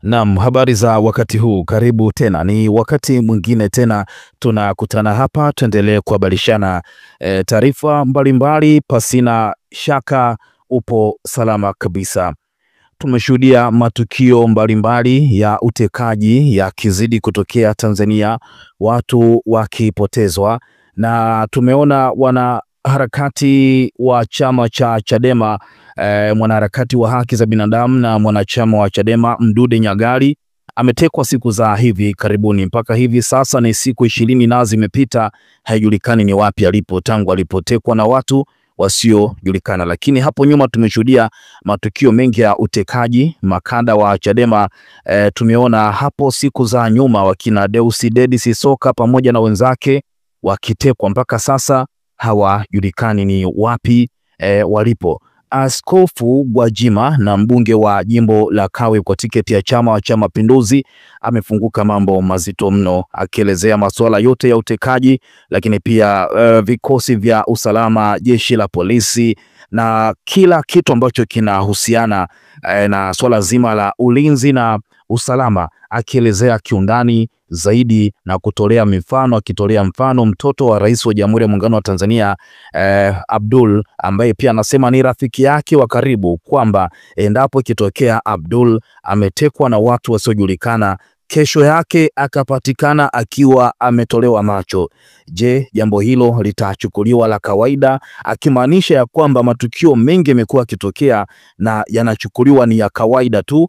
Naam, habari za wakati huu, karibu tena. Ni wakati mwingine tena tunakutana hapa, tuendelee kuhabarishana taarifa mbalimbali. Pasina shaka upo salama kabisa. Tumeshuhudia matukio mbalimbali ya utekaji yakizidi kutokea Tanzania, watu wakipotezwa, na tumeona wanaharakati wa chama cha Chadema, mwanaharakati wa haki za binadamu na mwanachama wa Chadema Mdude Nyagali ametekwa siku za hivi karibuni. Mpaka hivi sasa ni siku 20 na zimepita, haijulikani ni wapi alipo tangu alipotekwa na watu wasiojulikana. Lakini hapo nyuma tumeshuhudia matukio mengi ya utekaji makada wa Chadema. Tumeona hapo siku za nyuma wakina Deusdedith Soka pamoja na wenzake wakitekwa, mpaka sasa hawajulikani ni wapi walipo. Askofu Gwajima na mbunge wa jimbo la Kawe kwa tiketi ya Chama cha Mapinduzi amefunguka mambo mazito mno, akielezea masuala yote ya utekaji, lakini pia vikosi vya usalama, jeshi la polisi na kila kitu ambacho kinahusiana na swala zima la ulinzi na usalama, akielezea kiundani zaidi na kutolea mifano, akitolea mfano mtoto wa Rais wa Jamhuri ya Muungano wa Tanzania Abdul, ambaye pia anasema ni rafiki yake wa karibu, kwamba endapo ikitokea Abdul ametekwa na watu wasiojulikana, kesho yake akapatikana akiwa ametolewa macho, je, jambo hilo litachukuliwa la kawaida? Akimaanisha ya kwamba matukio mengi yamekuwa yakitokea na yanachukuliwa ni ya kawaida tu,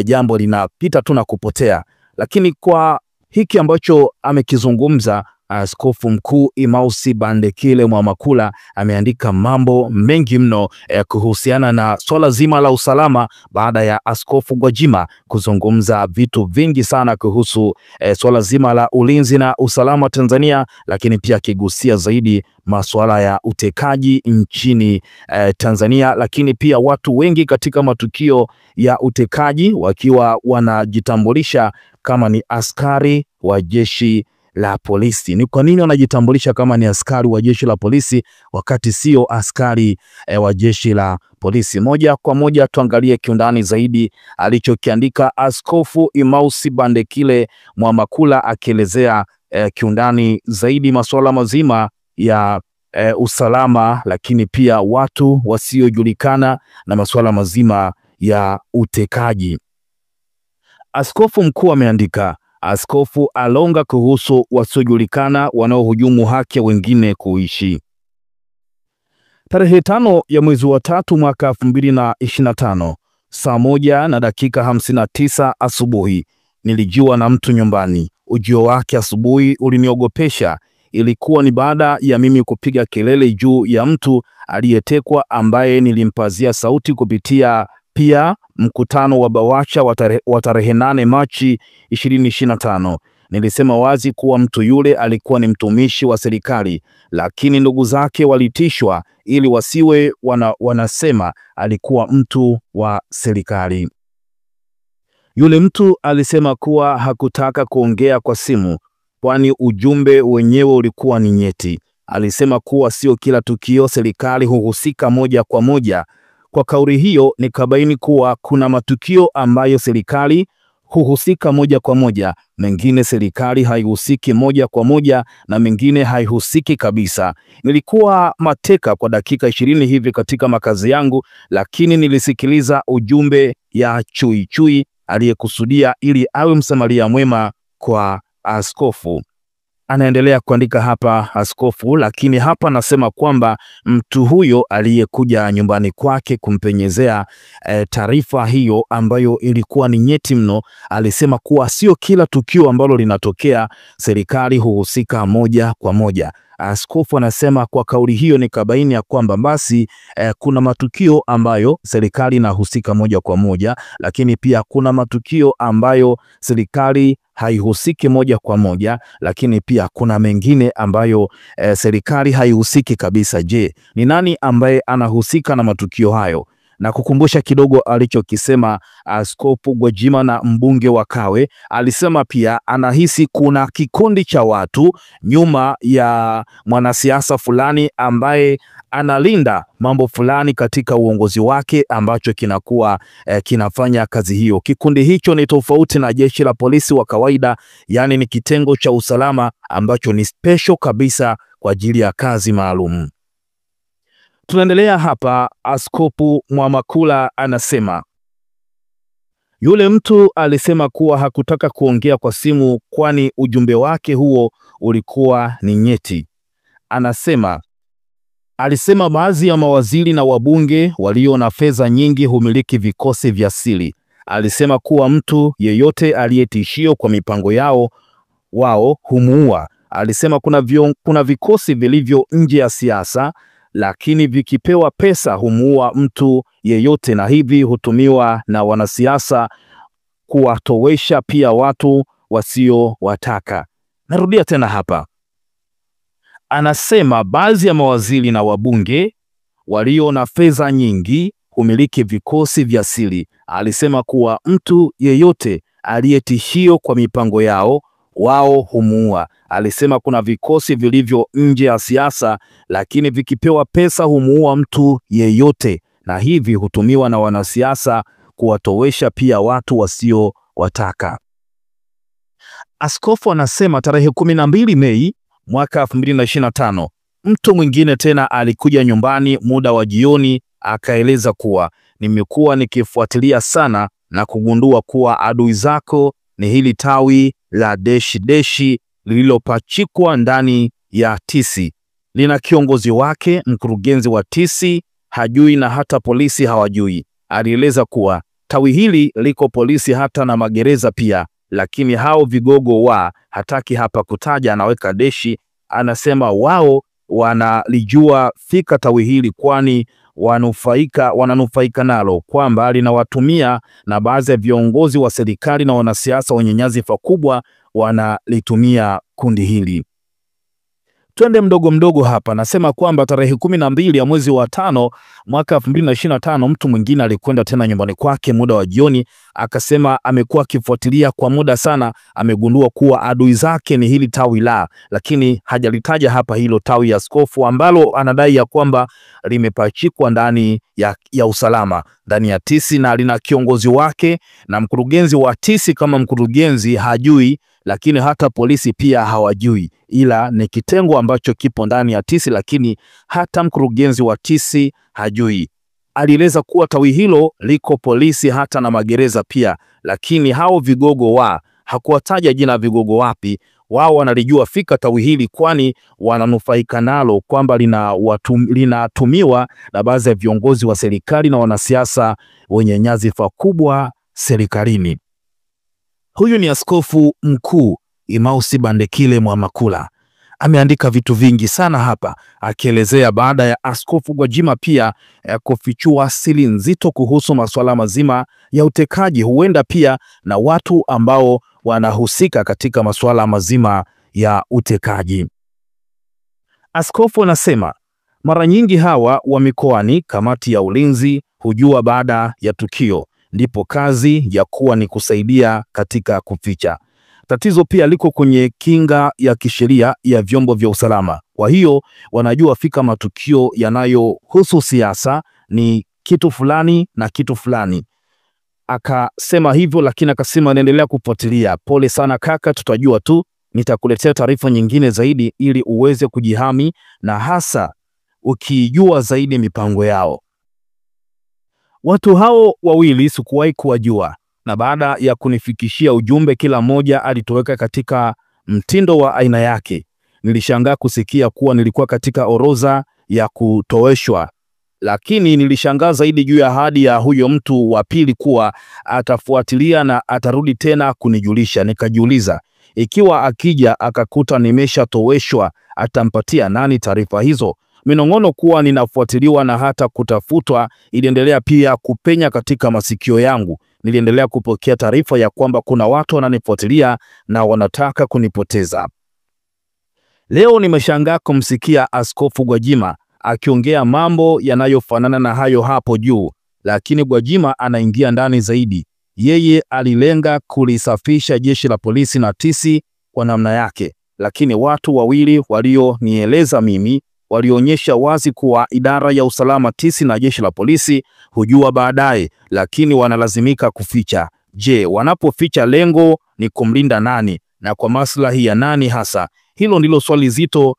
jambo linapita tu na kupotea. Lakini kwa hiki ambacho amekizungumza Askofu Mkuu Emmaus Bandekile Mwamakula ameandika mambo mengi mno kuhusiana na swala zima la usalama, baada ya Askofu Gwajima kuzungumza vitu vingi sana kuhusu swala zima la ulinzi na usalama Tanzania, lakini pia akigusia zaidi masuala ya utekaji nchini Tanzania, lakini pia watu wengi katika matukio ya utekaji wakiwa wanajitambulisha kama ni askari wa jeshi la polisi. Ni kwa nini wanajitambulisha kama ni askari wa jeshi la polisi wakati sio askari wa jeshi la polisi? Moja kwa moja tuangalie kiundani zaidi alichokiandika Askofu Emmaus Bandekile Mwamakula, akielezea kiundani zaidi masuala mazima ya usalama, lakini pia watu wasiojulikana na masuala mazima ya utekaji. Askofu mkuu ameandika, askofu alonga kuhusu wasiojulikana wanaohujumu haki ya wengine kuishi. Tarehe 5 ya mwezi wa 3 mwaka 2025 saa 1:59 asubuhi nilijiwa na mtu nyumbani. Ujio wake asubuhi uliniogopesha. Ilikuwa ni baada ya mimi kupiga kelele juu ya mtu aliyetekwa, ambaye nilimpazia sauti kupitia pia mkutano wa Bawacha wa tarehe 8 Machi 2025. Nilisema wazi kuwa mtu yule alikuwa ni mtumishi wa serikali, lakini ndugu zake walitishwa ili wasiwe wanasema alikuwa mtu wa serikali. Yule mtu alisema kuwa hakutaka kuongea kwa simu, kwani ujumbe wenyewe ulikuwa ni nyeti. Alisema kuwa sio kila tukio serikali huhusika moja kwa moja. Kwa kauli hiyo nikabaini kuwa kuna matukio ambayo serikali huhusika moja kwa moja, mengine serikali haihusiki moja kwa moja na mengine haihusiki kabisa. Nilikuwa mateka kwa dakika 20 hivi katika makazi yangu, lakini nilisikiliza ujumbe ya Chui aliyekusudia ili awe msamaria mwema kwa askofu. Anaendelea kuandika hapa askofu, lakini hapa nasema kwamba mtu huyo aliyekuja nyumbani kwake kumpenyezea taarifa hiyo ambayo ilikuwa ni nyeti mno, alisema kuwa sio kila tukio ambalo linatokea serikali huhusika moja kwa moja. Askofu anasema kwa kauli hiyo nikabaini ya kwamba basi kuna matukio ambayo serikali inahusika moja kwa moja, lakini pia kuna matukio ambayo serikali haihusiki moja kwa moja, lakini pia kuna mengine ambayo serikali haihusiki kabisa. Je, ni nani ambaye anahusika na matukio hayo? na kukumbusha kidogo alichokisema Askofu Gwajima na mbunge wa Kawe. Alisema pia anahisi kuna kikundi cha watu nyuma ya mwanasiasa fulani ambaye analinda mambo fulani katika uongozi wake ambacho kinakuwa kinafanya kazi hiyo. Kikundi hicho ni tofauti na jeshi la polisi wa kawaida, yani ni kitengo cha usalama ambacho ni special kabisa kwa ajili ya kazi maalum. Tunaendelea hapa. Askofu Mwamakula anasema yule mtu alisema kuwa hakutaka kuongea kwa simu kwani ujumbe wake huo ulikuwa ni nyeti. Alisema baadhi ya mawaziri na wabunge walio na fedha nyingi humiliki vikosi vya siri. Alisema kuwa mtu yeyote aliyetishio kwa mipango yao wao humuua. Alisema kuna vikosi vilivyo nje ya siasa, lakini vikipewa pesa humuua mtu yeyote, na hivi hutumiwa na wanasiasa kuwatowesha pia watu wasiowataka. Narudia tena hapa. Anasema baadhi ya mawaziri na wabunge walio na fedha nyingi humiliki vikosi vya siri. Alisema kuwa mtu yeyote aliyetishio kwa mipango yao wao humuua. Alisema kuna vikosi vilivyo nje ya siasa, lakini vikipewa pesa humuua mtu yeyote, na hivi hutumiwa na wanasiasa kuwatowesha pia watu wasiowataka. Askofu anasema tarehe 12 Mei mwaka 2025 mtu mwingine tena alikuja nyumbani muda wa jioni, akaeleza kuwa nimekuwa nikifuatilia sana na kugundua kuwa adui zako ni hili tawi la deshi lililopachikwa ndani ya tisi. Lina kiongozi wake, mkurugenzi wa tisi hajui na hata polisi hawajui. Alieleza kuwa tawi hili liko polisi hata na magereza pia, lakini hao vigogo hataki hapa kutaja, anaweka deshi. Anasema wao wanalijua fika tawi hili kwani wananufaika nalo, kwamba linawatumia na baadhi ya viongozi wa serikali na wanasiasa wenye nyadhifa kubwa wanalitumia kundi hili. Twende mdogo hapa. Nasema kwamba tarehe 12 ya mwezi wa 5 mwaka 2025 mtu mwingine alikwenda tena nyumbani kwake muda wa jioni, akasema amekuwa akifuatilia kwa muda sana, amegundua kuwa adui zake ni hili tawi lakini hajalitaja hapa hilo tawi ya askofu ambalo anadai ya kwamba limepachikwa ndani ya usalama ndani ya tisi, na lina kiongozi wake na mkurugenzi wa tisi. Kama mkurugenzi hajui, lakini hata polisi pia hawajui, ila ni kitengo ambacho kipo ndani ya tisi, lakini hata mkurugenzi wa tisi hajui. Alieleza kuwa tawi hilo liko polisi hata na magereza pia, lakini hao vigogo hakuwataja jina vigogo wapi. Wao wanalijua fika tawi hili kwani wananufaika nalo, kwamba linatumiwa na baadhi ya viongozi wa serikali na wanasiasa wenye nyadhifa kubwa serikalini. Huyu ni Askofu Mkuu Emmaus Bandekile Mwamakula. Ameandika vitu vingi sana hapa, akielezea baada ya Askofu Gwajima pia kufichua siri nzito kuhusu masuala mazima ya utekaji, huenda pia na watu ambao wanahusika katika masuala mazima ya utekaji. Askofu anasema mara nyingi hawa wa mikoani, kamati ya ulinzi, hujua baada ya tukio, ndipo kazi ya kuwa ni kusaidia katika kuficha. Tatizo pia liko kwenye kinga ya kisheria ya vyombo vya usalama. Kwa hiyo wanajua fika matukio yanayohusu siasa ni kitu fulani na kitu fulani. Akasema hivyo, lakini akasema anaendelea kufuatilia. Pole sana kaka, tutajua tu, nitakuletea taarifa nyingine zaidi ili uweze kujihami, na hasa ukijua zaidi mipango yao. Watu hao wawili sikuwahi kuwajua, na baada ya kunifikishia ujumbe kila mmoja alitoweka katika mtindo wa aina yake. Nilishangaa kusikia kuwa nilikuwa katika orodha ya kutoweshwa, lakini nilishangaa zaidi juu ya ahadi ya huyo mtu wa pili kuwa atafuatilia na atarudi tena kunijulisha. Nikajiuliza, ikiwa akija akakuta nimeshatoweshwa atampatia nani taarifa hizo? Minong'ono kuwa ninafuatiliwa na hata kutafutwa iliendelea pia kupenya katika masikio yangu. Niliendelea kupokea taarifa ya kwamba kuna watu wananifuatilia na wanataka kunipoteza. Leo nimeshangaa kumsikia Askofu Gwajima akiongea mambo yanayofanana na hayo hapo juu. lakini Gwajima anaingia ndani zaidi. Yeye alilenga kulisafisha jeshi la polisi na TC kwa namna yake, lakini watu wawili walionieleza mimi walionyesha wazi kuwa idara ya usalama TC na jeshi la polisi hujua baadaye, lakini wanalazimika kuficha. Je, wanapoficha lengo ni kumlinda nani na kwa maslahi ya nani hasa? Hilo ndilo swali zito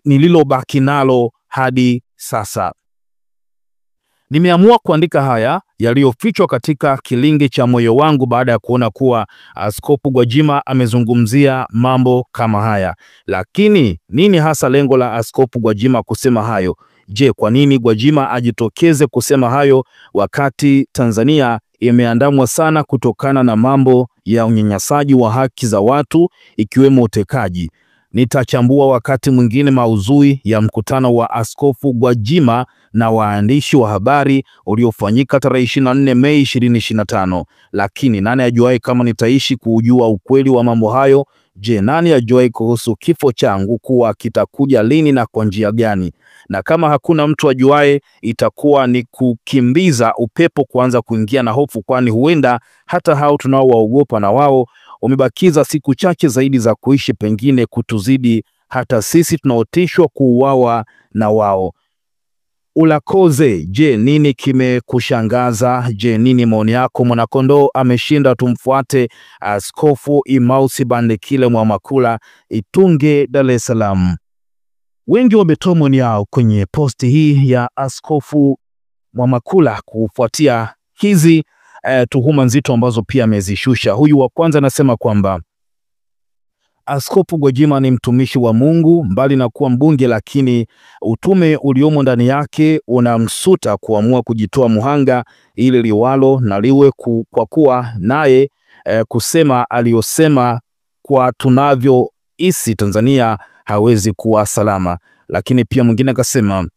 nililobaki nalo hadi sasa. Nimeamua kuandika haya yaliyofichwa katika kilingi cha moyo wangu baada ya kuona kuwa Askofu Gwajima amezungumzia mambo kama haya. Lakini nini hasa lengo la Askofu Gwajima kusema hayo? Je, kwa nini Gwajima ajitokeze kusema hayo wakati Tanzania imeandamwa sana kutokana na mambo ya unyanyasaji wa haki za watu ikiwemo utekaji? Nitachambua wakati mwingine maudhui ya mkutano wa Askofu Gwajima na waandishi wa habari uliofanyika tarehe 24 Mei 2025. Lakini nani ajuaye kama nitaishi kujua ukweli wa mambo hayo? Je, nani ajuaye kuhusu kifo changu kuwa kitakuja lini na kwa njia gani? Na kama hakuna mtu ajuaye, itakuwa ni kukimbiza upepo kuanza kuingia na hofu, kwani huenda hata hao tunaowaogopa na wao wamebakiza siku chache zaidi za kuishi, pengine kutuzidi hata sisi tunaotishwa kuuawa na wao. Ulakoze, je, nini kimekushangaza? Je, nini maoni yako? Mwanakondoo ameshinda, tumfuate. Askofu Emmaus Bandekile Mwamakula, Itunge, Dar es Salaam. Wengi wametoa maoni yao kwenye posti hii ya Askofu Mwamakula kufuatia hizi tuhuma nzito ambazo pia amezishusha. Huyu wa kwanza anasema kwamba Askofu Gwajima ni mtumishi wa Mungu, mbali na kuwa mbunge, lakini utume uliomo ndani yake unamsuta kuamua kujitoa muhanga ili liwalo na liwe, kwa kuwa naye kusema aliyosema kwa tunavyohisi Tanzania hawezi kuwa salama. Lakini pia mwingine akasema,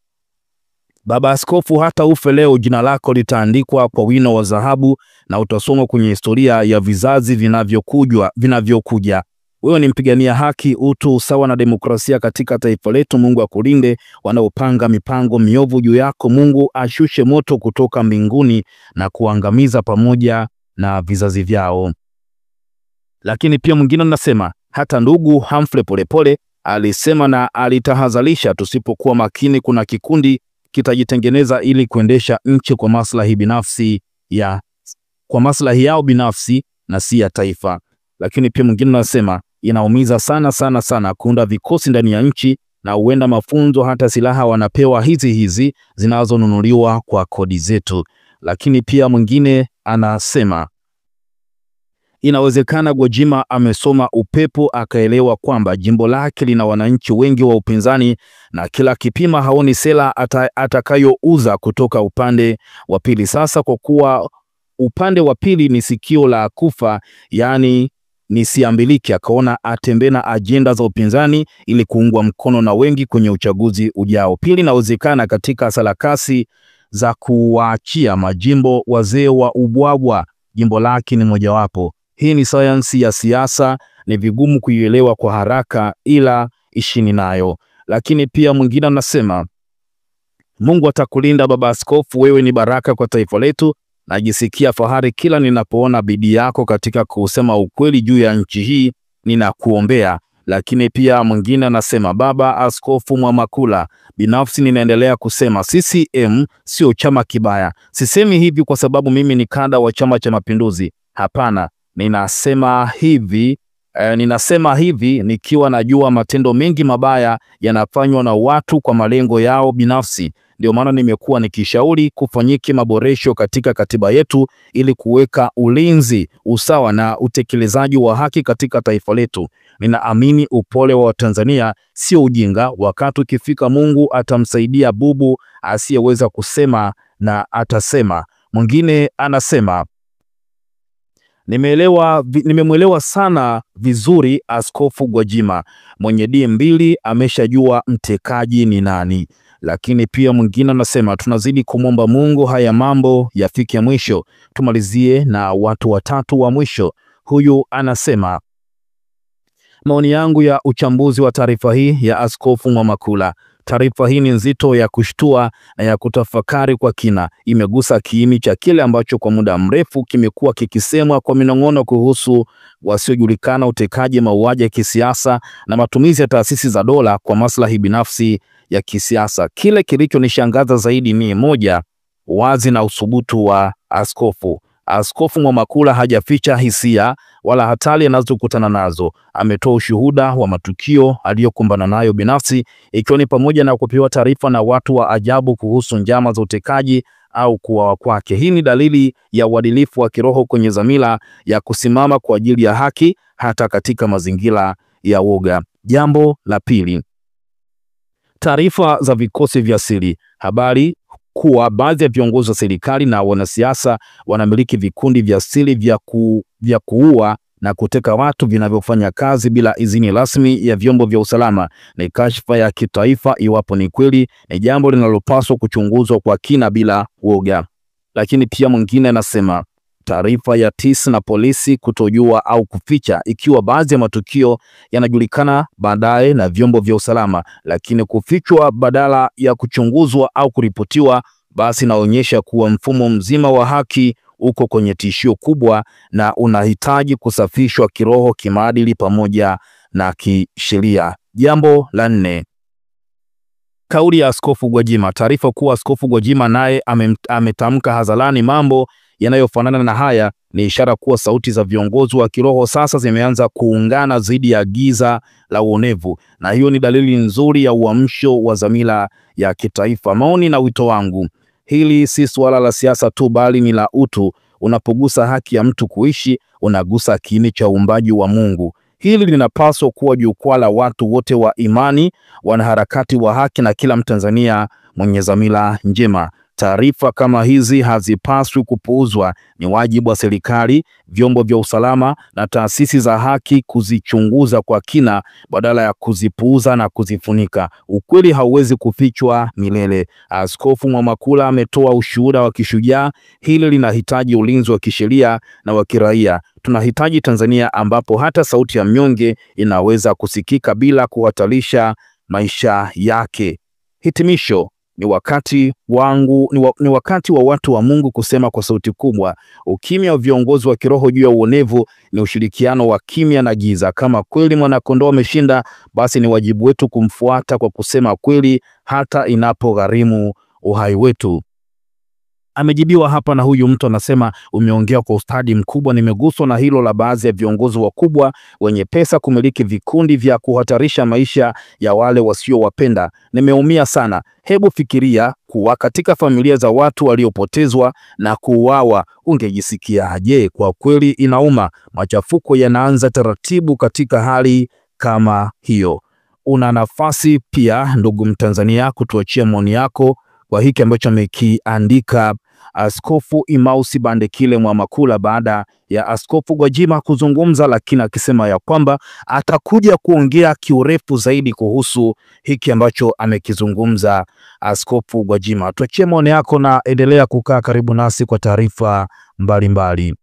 Baba Askofu, hata ufe leo jina lako litaandikwa kwa wino wa dhahabu na utasomwa kwenye historia ya vizazi vinavyokuja. Wewe ni mpigania haki, utu, usawa na demokrasia katika taifa letu. Mungu akulinde wanaopanga mipango miovu juu yako. Mungu ashushe moto kutoka mbinguni na kuangamiza pamoja na vizazi vyao. Lakini pia mwingine anasema, hata ndugu Humphrey Polepole alisema na alitahadharisha, tusipokuwa makini kuna kikundi kitajitengeneza ili kuendesha nchi kwa maslahi yao binafsi na si ya taifa. Lakini pia mwingine anasema, inaumiza sana kuunda vikosi ndani ya nchi, na huenda mafunzo hata silaha wanapewa hizi zinazonunuliwa kwa kodi zetu. Lakini pia mwingine anasema, inawezekana Gwajima amesoma upepo akaelewa kwamba jimbo lake lina wananchi wengi wa upinzani na kila kipima haoni sera atakayouza kutoka upande wa pili. Sasa kwa kuwa upande wa pili ni sikio la kufa, yani nisiambiliki, akaona atembe na ajenda za upinzani ili kuungwa mkono na wengi kwenye uchaguzi ujao. Pili, inawezekana katika sarakasi za kuwaachia majimbo wazee wa ubwabwa, jimbo lake ni mojawapo. Hii ni sayansi ya siasa, ni vigumu kuielewa kwa haraka, ila ishini nayo. Lakini pia mwingine anasema, Mungu atakulinda Baba Askofu, wewe ni baraka kwa taifa letu. Najisikia fahari kila ninapoona bidii yako katika kusema ukweli juu ya nchi hii, ninakuombea. Lakini pia mwingine anasema, Baba Askofu Mwamakula, binafsi ninaendelea kusema CCM sio chama kibaya. Sisemi hivi kwa sababu mimi ni kada wa Chama cha Mapinduzi. Hapana, ninasema hivi nikiwa najua matendo mengi mabaya yanafanywa na watu kwa malengo yao binafsi. Ndio maana nimekuwa nikishauri kufanyike maboresho katika katiba yetu ili kuweka ulinzi, usawa na utekelezaji wa haki katika taifa letu. Ninaamini upole wa Tanzania sio ujinga. Wakati ukifika, Mungu atamsaidia bubu asiyeweza kusema na atasema. Mwingine anasema, nimemwelewa sana vizuri Askofu Gwajima, mwenye D2 ameshajua mtekaji ni nani. Lakini pia mwingine anasema, tunazidi kumwomba Mungu haya mambo yafike mwisho. Tumalizie na watu watatu wa mwisho. Huyu anasema, maoni yangu ya uchambuzi wa taarifa hii ya Askofu Mwamakula, Taarifa hii ni nzito, ya kushtua na ya kutafakari kwa kina. Imegusa kiini cha kile ambacho kwa muda mrefu kimekuwa kikisemwa kwa minong'ono kuhusu wasiojulikana, utekaji, mauaji ya kisiasa na matumizi ya taasisi za dola kwa maslahi binafsi ya kisiasa. Kile kilichonishangaza zaidi ni moja, wazi na uthubutu wa askofu. Askofu Mwamakula hajaficha hisia wala hatari anazokutana nazo. Ametoa ushuhuda wa matukio aliyokumbana nayo binafsi, ikiwa ni pamoja na kupewa taarifa na watu wa ajabu kuhusu njama za utekaji au kuuawa kwake. Hii ni dalili ya uadilifu wa kiroho kwenye dhamira ya kusimama kwa ajili ya haki hata katika mazingira ya woga. Jambo la pili, taarifa za vikosi vya siri. Habari kuwa baadhi ya viongozi wa serikali na wanasiasa wanamiliki vikundi vya siri vya kuua na kuteka watu vinavyofanya kazi bila idhini rasmi ya vyombo vya usalama ni kashfa ya kitaifa. Iwapo ni kweli, ni jambo linalopaswa kuchunguzwa kwa kina bila woga. Lakini pia mwingine anasema taarifa ya TIS na polisi kutojua au kuficha. Ikiwa baadhi ya matukio yanajulikana baadaye na vyombo vya usalama, lakini kufichwa badala ya kuchunguzwa au kuripotiwa, basi inaonyesha kuwa mfumo mzima wa haki uko kwenye tishio kubwa na unahitaji kusafishwa kiroho, kimaadili pamoja na kisheria. Jambo la nne, kauli ya Askofu Gwajima. Taarifa kuwa Askofu Gwajima naye ametamka hadharani mambo yanayofanana na haya ni ishara kuwa sauti za viongozi wa kiroho sasa zimeanza kuungana dhidi ya giza la uonevu, na hiyo ni dalili nzuri ya uamsho wa dhamira ya kitaifa. Maoni na wito wangu, hili si suala la siasa tu, bali ni la utu. Unapogusa haki ya mtu kuishi, unagusa kiini cha uumbaji wa Mungu. Hili linapaswa kuwa jukwaa la watu wote wa imani, wanaharakati wa haki na kila Mtanzania mwenye dhamira njema. Taarifa kama hizi hazipaswi kupuuzwa. Ni wajibu wa serikali, vyombo vya usalama na taasisi za haki kuzichunguza kwa kina badala ya kuzipuuza na kuzifunika. Ukweli hauwezi kufichwa milele. Askofu Mwamakula ametoa ushuhuda wa kishujaa. Hili linahitaji ulinzi wa kisheria na wa kiraia. Tunahitaji Tanzania ambapo hata sauti ya mnyonge inaweza kusikika bila kuhatarisha maisha yake. Hitimisho, ni wakati wa watu wa Mungu kusema kwa sauti kubwa. Ukimya wa viongozi wa kiroho juu ya uonevu ni ushirikiano wa kimya na giza. Kama kweli mwanakondoo ameshinda, basi ni wajibu wetu kumfuata kwa kusema kweli hata inapogharimu uhai wetu. Amejibiwa hapa na huyu mtu anasema, umeongea kwa ustadi mkubwa. Nimeguswa na hilo la baadhi ya viongozi wakubwa wenye pesa kumiliki vikundi vya kuhatarisha maisha ya wale wasiowapenda. Nimeumia sana. Hebu fikiria kuwa katika familia za watu waliopotezwa na kuuawa, ungejisikiaje? Kwa kweli inauma. Machafuko yanaanza taratibu katika hali kama hiyo. Una nafasi pia, ndugu Mtanzania, kutuachia maoni yako kwa hiki ambacho amekiandika Askofu Emmaus Bandekile Mwamakula baada ya Askofu Gwajima kuzungumza, lakini akisema ya kwamba atakuja kuongea kiurefu zaidi kuhusu hiki ambacho amekizungumza Askofu Gwajima. Tuachie maoni yako na endelea kukaa karibu nasi kwa taarifa mbalimbali.